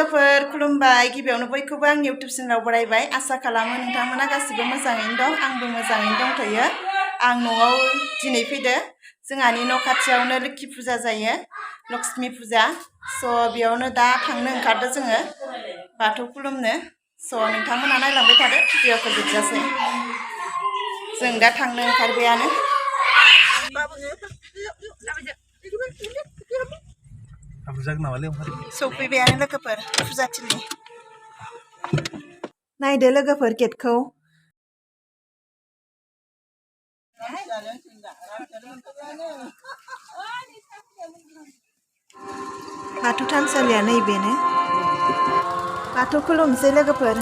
लोगोफोर खुलुमबाय गिबियावनो बयखौबो आंनि इउट्युब चेनेलाव बरायबाय आसा खालामो नोंथांमोना गासिबो मोजाङैनो दं आंबो मोजाङैनो दंथ'यो आं न'आव दिनै फैदो जोंहानि न' खाथियावनो लोखि फुजा जायो लक्ष्मी फुजा स' बेयावनो दा थांनो ओंखारदो जोङो बाथौ खुलुमनो स' नोंथांमोना नायलांबाय थादो भिडिअखौ जोबजासे जों दा थांनो ओंखारबायानो सफैबायानो लोगोफोर फुजाथिलि नायदो लोगोफोर गेटखौ बाथौ थानसालिया नैबेनो बाथौ खुलुमसै लोगोफोर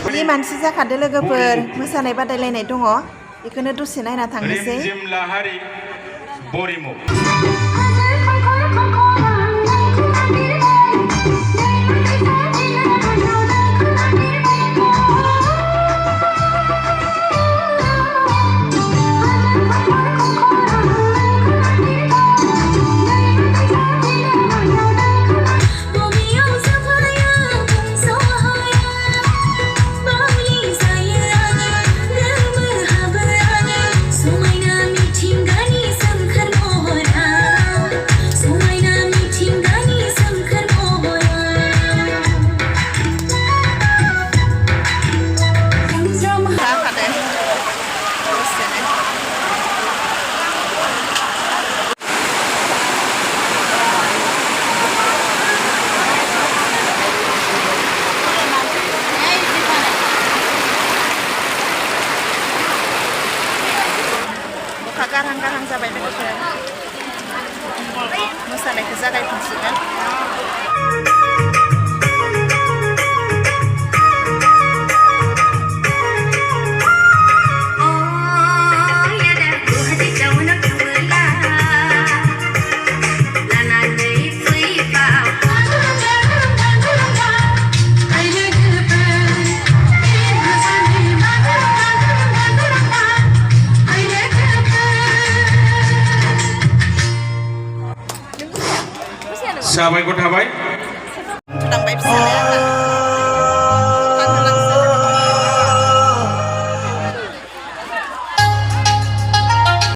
जि मानसि जाखादो लोगोफोर मोसानाय बादायलायनाय दङ बेखौनो दसे नायना थांनोसै गारहां जाबाय लोगोफोर मोसानायखौ जागायफिनसिगोन साबायखर थाबाय